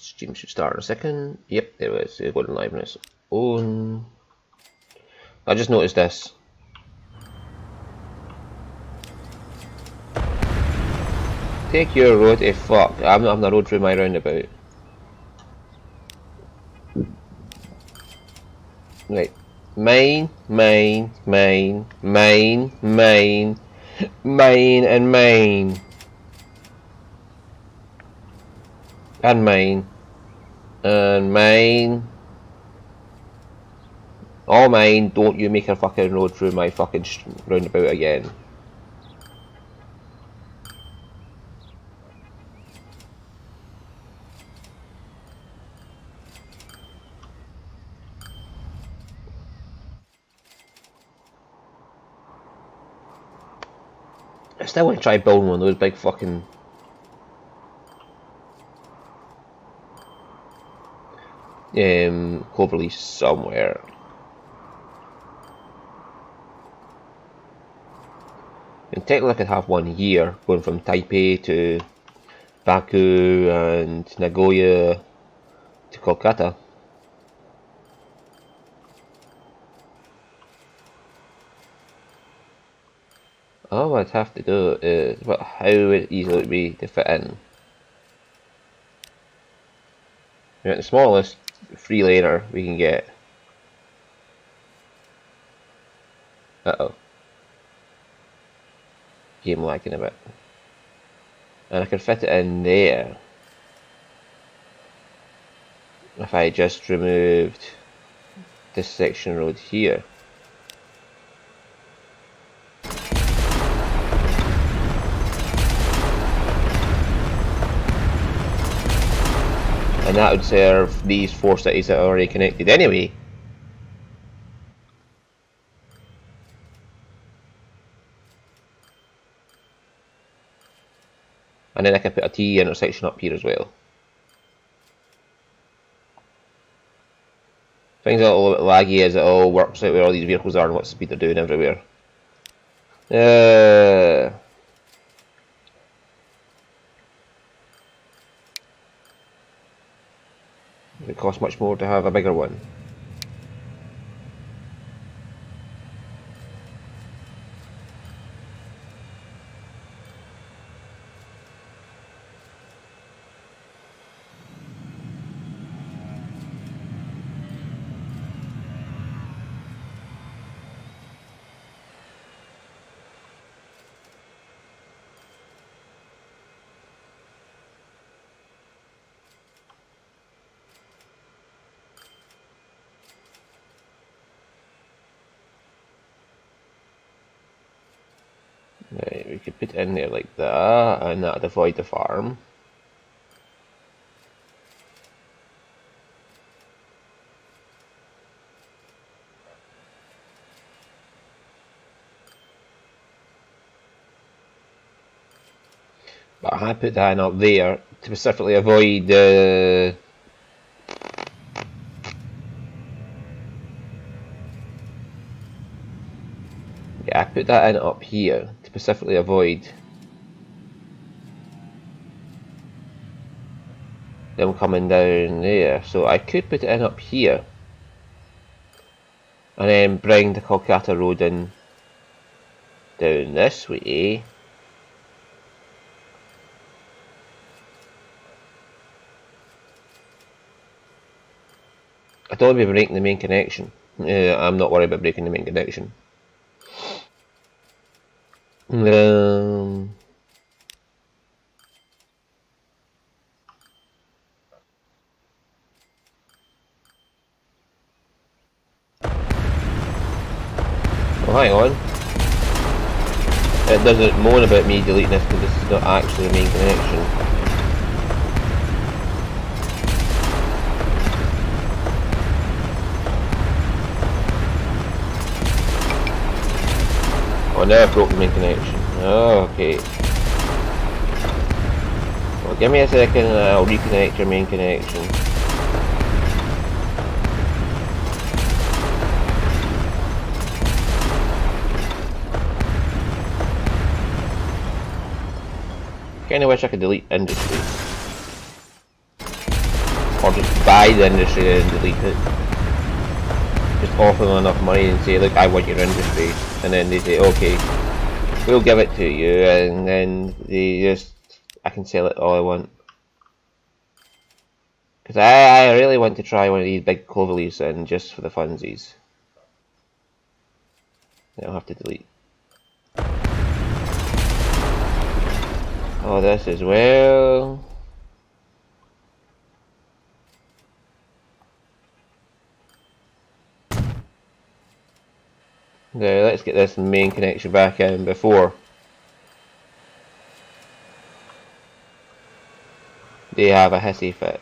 Stream should start in a second. Yep, there it is. It's going live on its own. I just noticed this. Take your road to fuck. I'm not having a road through my roundabout. Right. Mine, and mine. And mine. And mine. All mine. Don't you make a fucking road through my fucking roundabout again. I still want to try building one of those big fucking Cloverleaf somewhere. And technically I could have one here, going from Taipei to Baku and Nagoya to Kolkata. All I'd have to do is, well, how easy would it be to fit in? We're at the smallest free laner we can get. Uh-oh. Game lagging a bit. And I could fit it in there if I just removed this section road here. And that would serve these 4 cities that are already connected anyway. And then I can put a T intersection up here as well. Things are a little bit laggy as it all works out where all these vehicles are and what speed they're doing everywhere. It costs much more to have a bigger one. Right, we could put it in there like that, and that'd avoid the farm. But I had put that in up there to specifically avoid the I put that in up here to specifically avoid them coming down there. So I could put it in up here and then bring the Kolkata road in down this way. I don't want to be breaking the main connection. I'm not worried about breaking the main connection. Oh, hang on. It doesn't moan about me deleting this because this is not actually the main connection. Oh, now I've broken the main connection. Oh, okay. Well, give me a second and I'll reconnect your main connection. Kinda wish I could delete industry. or just buy the industry and delete it. Just offer them enough money and say, look, I want your industry, and then they say, okay, we'll give it to you, and then I can sell it all I want. Because I really want to try one of these big cloverleafs in just for the funsies. I'll have to delete. Oh, this as well. Now let's get this main connection back in before they have a hissy fit.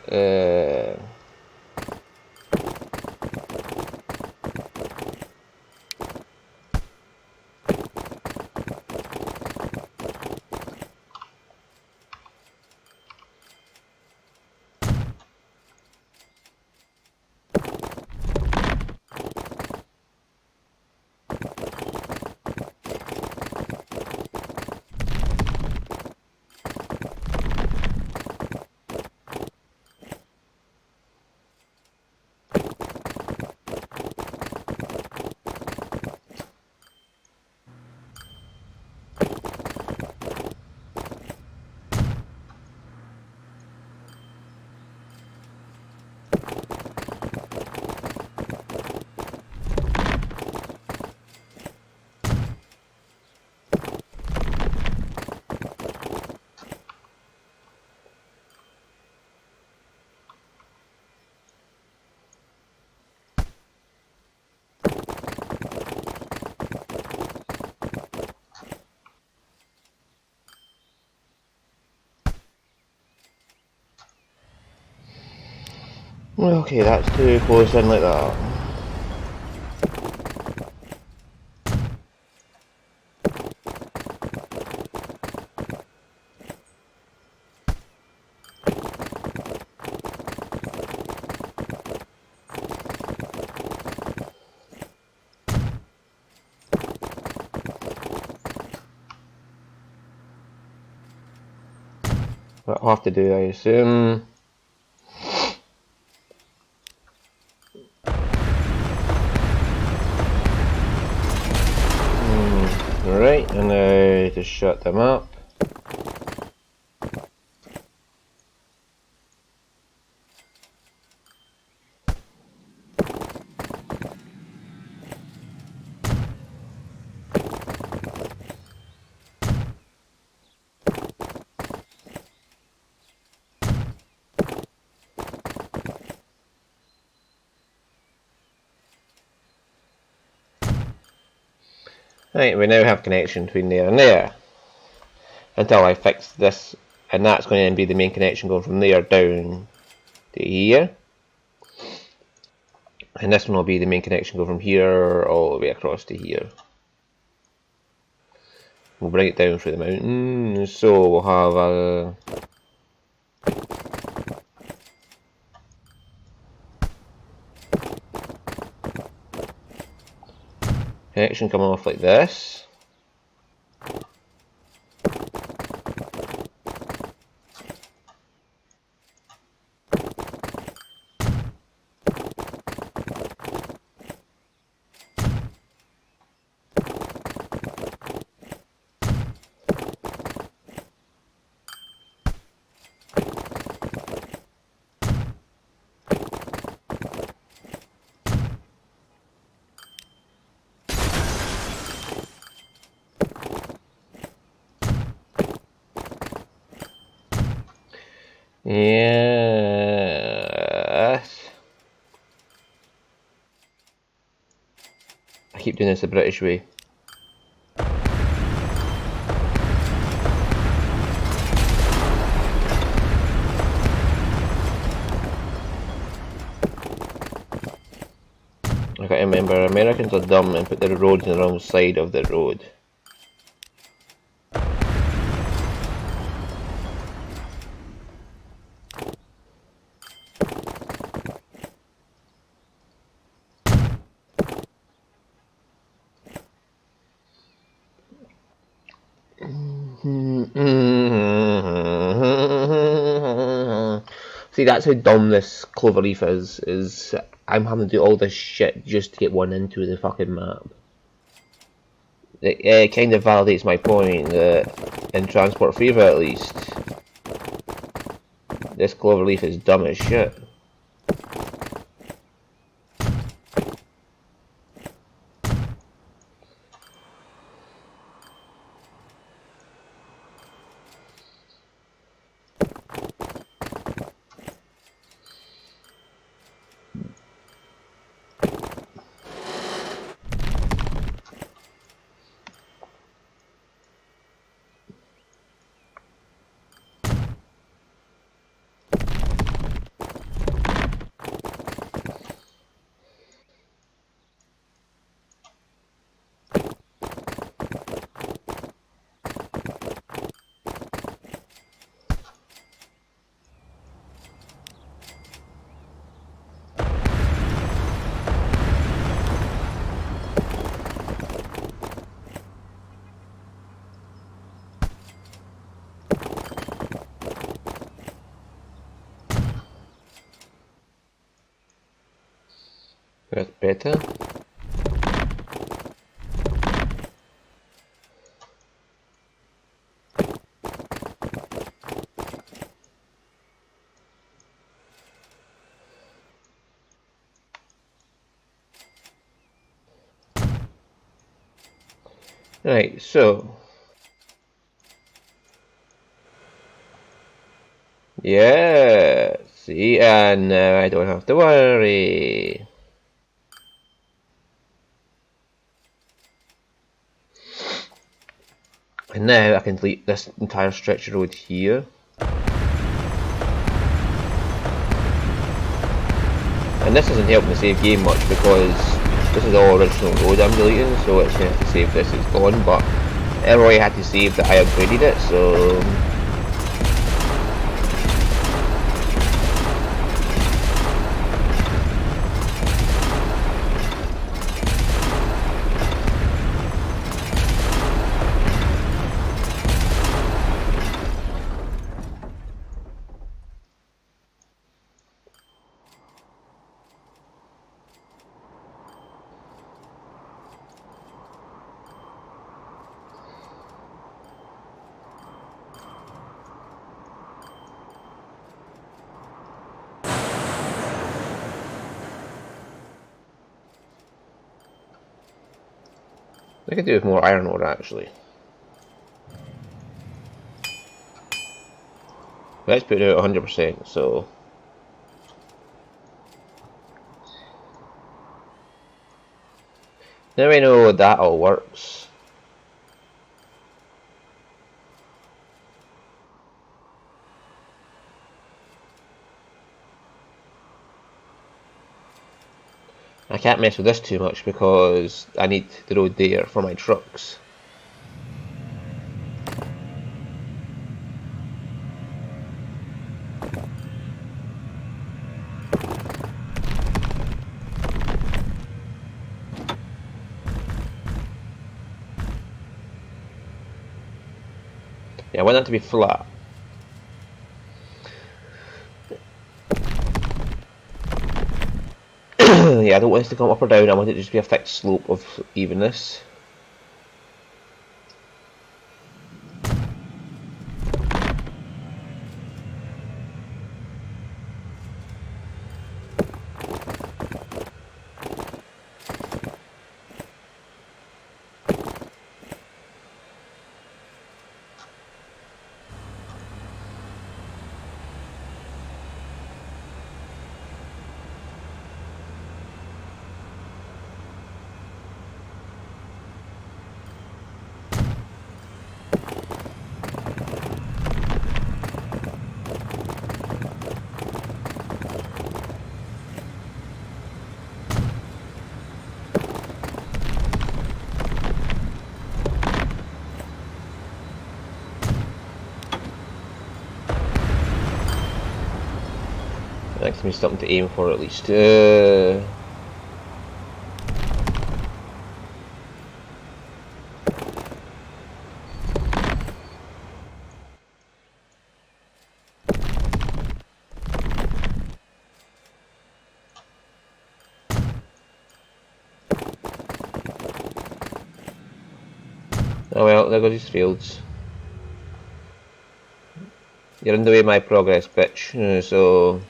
Okay, that's too close in like that. What I'll have to do, I assume. Right, and now to shut them up. Right, we now have connection between there and there. Until I fix this, and that's going to be the main connection going from there down to here. And this one will be the main connection going from here all the way across to here. We'll bring it down through the mountain, so we'll have a connection coming off like this. Yes. I keep doing this the British way. I gotta remember, Americans are dumb and put the roads on the wrong side of the road. See, that's how dumb this Cloverleaf is I'm having to do all this shit just to get one into the fucking map. It kind of validates my point that in Transport Fever at least, this Cloverleaf is dumb as shit. That's better. Right, so yeah, see, and now I don't have to worry. And now I can delete this entire stretch of road here. And this isn't helping the save game much because this is all original road I'm deleting, so it's going to have to save this, it's gone, but I already had to save that I upgraded it, so I could do with more iron ore actually. Let's put it at 100%, so now I know that all works. I can't mess with this too much because I need the road there for my trucks. Yeah, I want that to be flat. Yeah, I don't want this to come up or down, I want it to just be a fixed slope of evenness. That gives me something to aim for at least. Oh well, there goes his fields. You're in the way of my progress, bitch. So...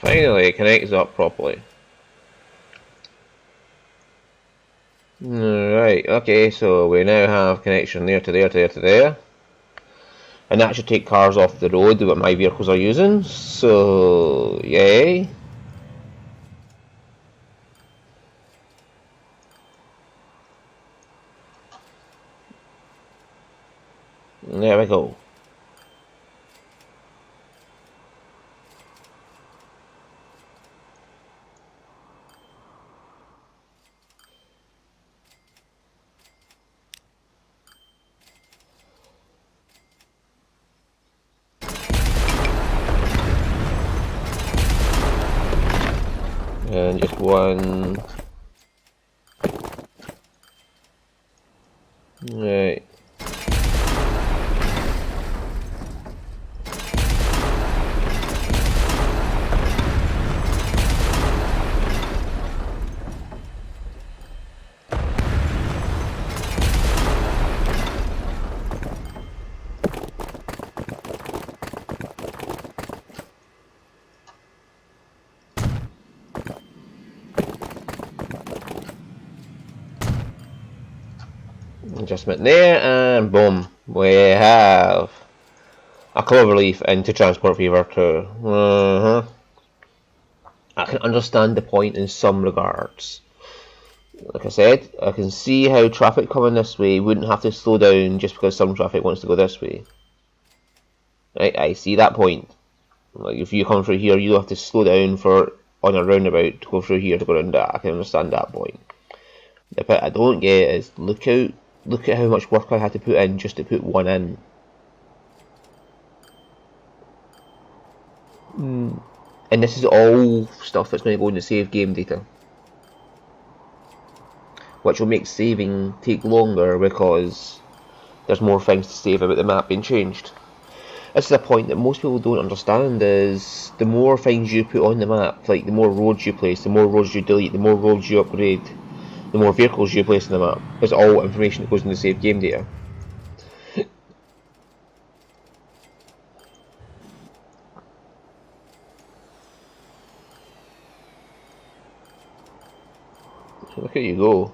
Finally, it connects up properly. Right, okay, so we now have connection there to there to there to there. And that should take cars off the road that my vehicles are using, so yay. There we go. And just one. Right. Adjustment there, and boom, we have a cloverleaf into Transport Fever 2. I can understand the point in some regards. Like I said, I can see how traffic coming this way wouldn't have to slow down just because some traffic wants to go this way. I see that point. Like if you come through here, you have to slow down for on a roundabout to go through here to go around that. I can understand that point. The bit I don't get is look at how much work I had to put in just to put one in. And this is all stuff that's going to go into save game data, which will make saving take longer because there's more things to save about the map being changed. This is a point that most people don't understand, is the more things you put on the map, like the more roads you place, the more roads you delete, the more roads you upgrade, the more vehicles you place on the map, is all information that goes into save game data. So look at you go.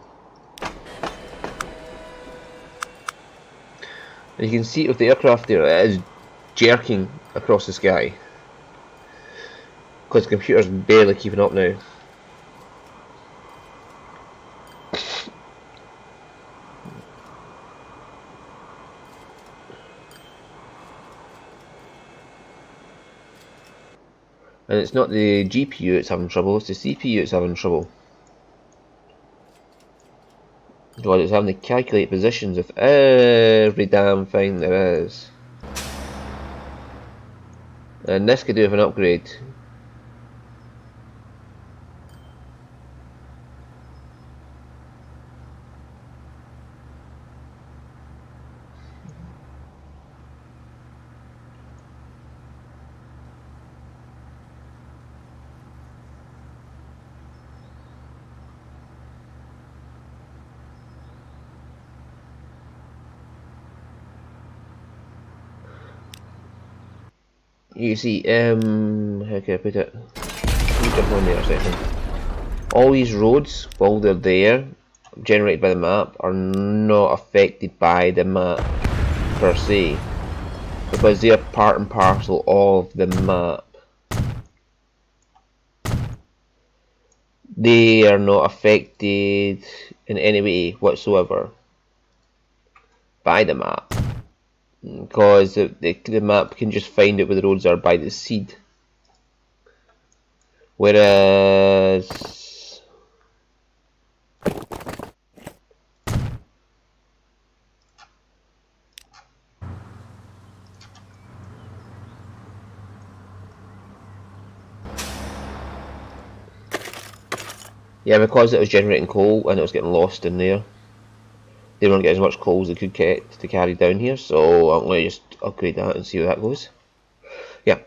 And you can see with the aircraft there, it is jerking across the sky. Because the computer's barely keeping up now. And it's not the GPU that's having trouble, it's the CPU that's having trouble. God, it's having to calculate positions of every damn thing there is. And this could do with an upgrade. You see, how can I put it? Let me jump on there a second. All these roads, while they're there, generated by the map, are not affected by the map per se, because they're part and parcel of the map. They are not affected in any way whatsoever by the map, because the map can just find out where the roads are by the seed. Whereas yeah, because it was generating coal and it was getting lost in there, they weren't getting as much coal as they could get to carry down here, so I'm going to just upgrade that and see how that goes. Yeah,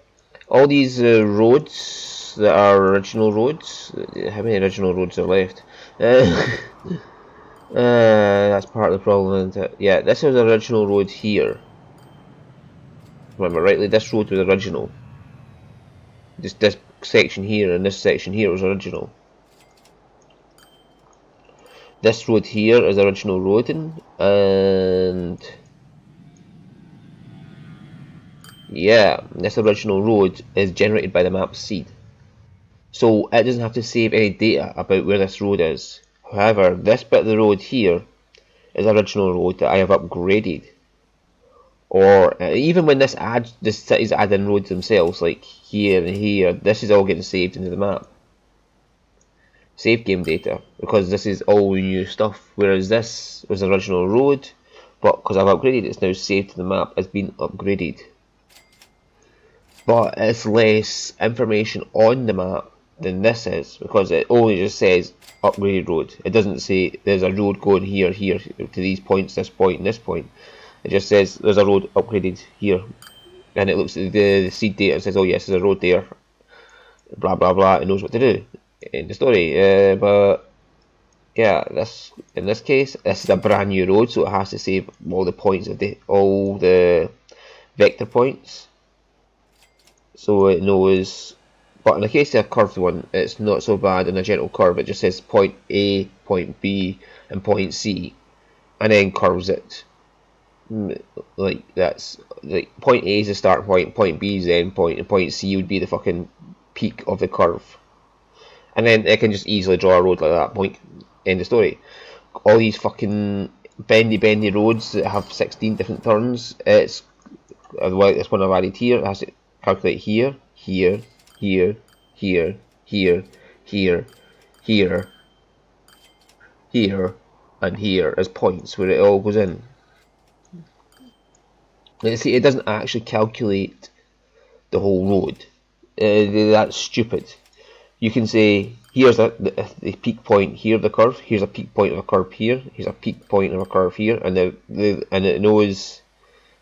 all these roads that are original roads, how many original roads are left? That's part of the problem, isn't it? Yeah, this was an original road here. Remember rightly, this road was original. This section here and this section here was original. This road here is original road, and yeah, this original road is generated by the map seed. So it doesn't have to save any data about where this road is. However, this bit of the road here is original road that I have upgraded. Or even when this cities add in roads themselves, like here and here, this is all getting saved into the map. Save game data, because this is all new stuff, whereas this was the original road, but because I've upgraded it's now saved to the map as being upgraded. But it's less information on the map than this is, because it only just says upgraded road. It doesn't say there's a road going here, here, to these points, this point, and this point. It just says there's a road upgraded here. And it looks at the seed data and says, oh yes, there's a road there. Blah blah blah, it knows what to do in the story. But yeah, in this case, this is a brand new road, so it has to save all the points of all the vector points. So it knows, but in the case of a curved one, it's not so bad in a gentle curve. It just says point A, point B, and point C, and then curves it. Like that's like point A is the start point B is the end point, and point C would be the fucking peak of the curve. And then it can just easily draw a road like that. Point. End of story. All these fucking bendy roads that have 16 different turns. It's this one I've added here. It has to calculate here, here, here, here, here, here, here, here, and here as points where it all goes in. And see, it doesn't actually calculate the whole road. That's stupid. You can say here's the peak point here of the curve. Here's a peak point of a curve here. Here's a peak point of a curve here, and and it knows,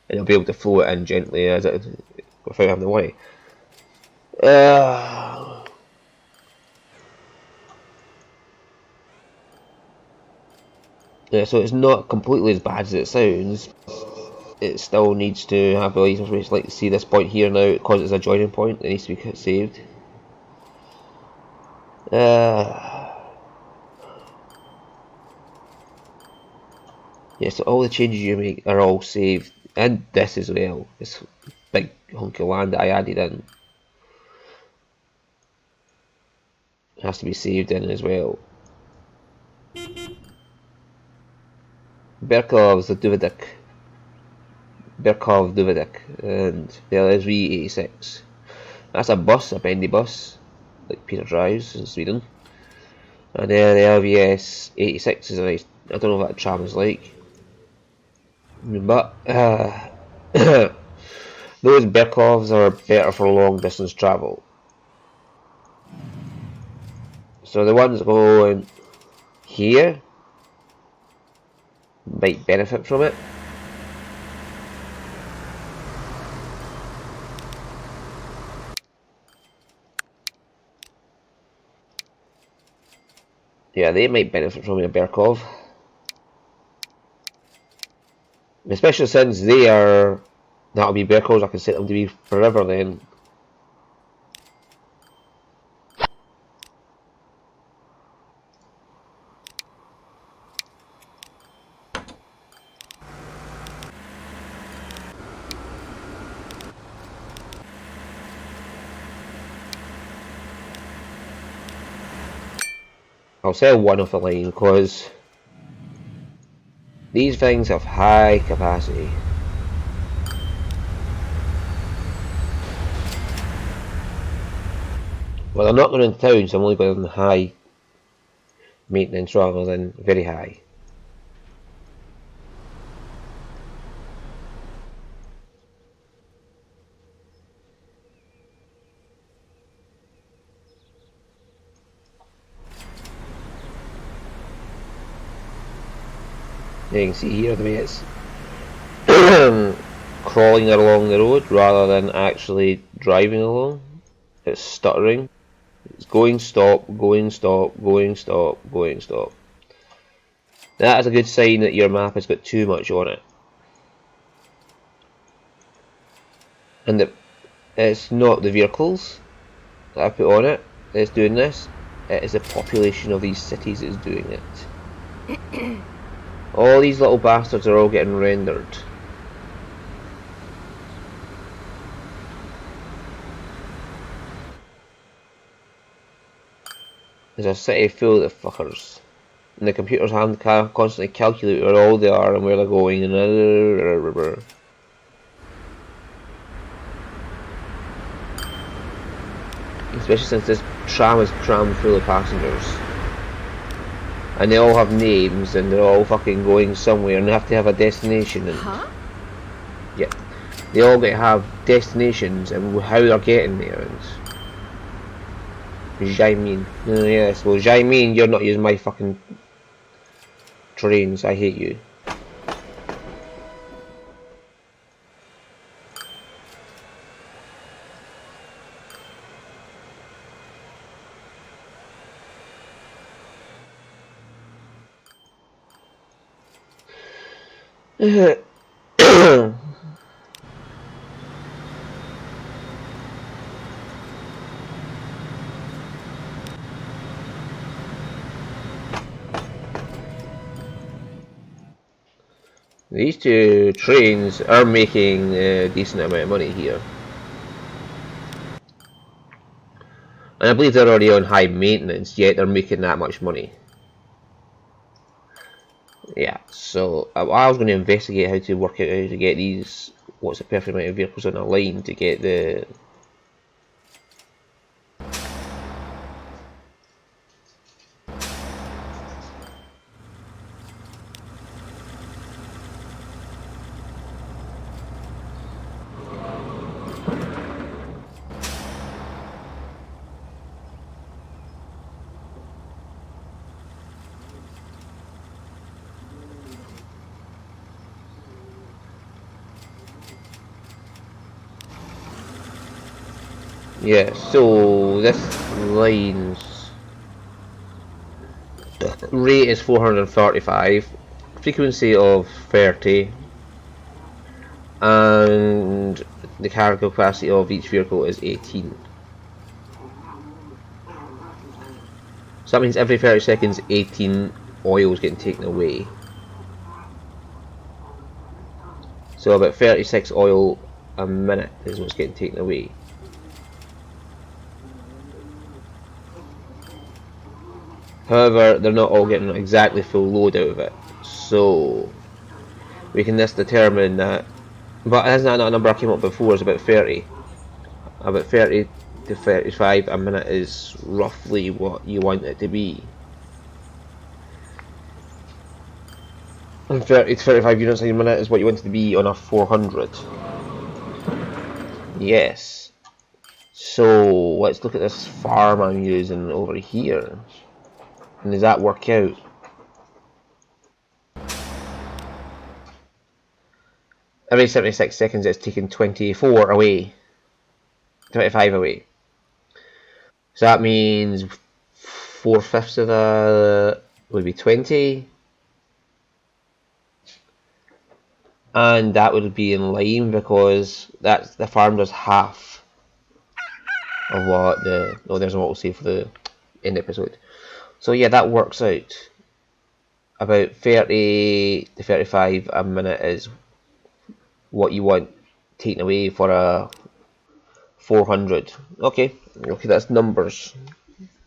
and it'll be able to flow it in gently as it without having to worry. Yeah, so it's not completely as bad as it sounds. It still needs to have all these information. Like, see this point here now, because it's a joining point, it needs to be saved. Yeah, so all the changes you make are all saved, and this as well. This big hunk of land that I added in has to be saved in as well. Berkov Duvedek, and the LSV86. That's a bus, a bendy bus, like Peter drives in Sweden. And then the LVS 86 is a nice, I don't know what that tram is like. But those Berkovs are better for long distance travel. So the ones going here might benefit from it. Yeah, they might benefit from a Berkov. Especially since that'll be Berkovs, I can set them to be forever then. I'll sell one off the line because these things have high capacity. Well, I'm not going into town, so I'm only going on high maintenance rather than very high. You can see here the way it's crawling along the road rather than actually driving along. It's stuttering. It's going stop, going stop, going stop, going stop. That is a good sign that your map has got too much on it. And it's not the vehicles that I put on it that's doing this. It is the population of these cities that is doing it. All these little bastards are all getting rendered. There's a city full of fuckers. And the computers have constantly calculate where all they are and where they're going and especially since this tram is crammed full of passengers. And they all have names and they're all fucking going somewhere and they have to have a destination and yeah. They all get to have destinations and how they're getting there and Jaimin. Yes, well Jaimin, you're not using my fucking trains, I hate you. These two trains are making a decent amount of money here. And I believe they're already on high maintenance, yet they're making that much money. Yeah, so I was going to investigate how to work out how to get these, what's the perfect amount of vehicles on a line to get the yeah, so this line's rate is 435, frequency of 30, and the cargo capacity of each vehicle is 18. So that means every 30 seconds 18 oil is getting taken away. So about 36 oil a minute is what's getting taken away. However, they're not all getting exactly full load out of it, so we can thus determine that. But isn't that not a number I came up before? It's about 30. About 30 to 35 a minute is roughly what you want it to be. And 30 to 35 units a minute is what you want it to be on a 400. Yes. So let's look at this farm I'm using over here. And does that work out? Every 76 seconds it's taking 24 away. 25 away. So that means 4/5 of that would be 20. And that would be in line because that's the farm does half of what the there's what we'll say for the end episode. So yeah, that works out. About 30 to 35 a minute is what you want taken away for a 400. Okay, that's numbers.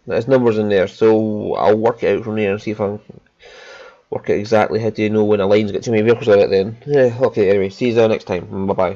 There's numbers in there, so I'll work it out from there and see if I can work out exactly how to know when a line's got too many vehicles on it then. Yeah, okay, anyway, see you all next time. Bye bye.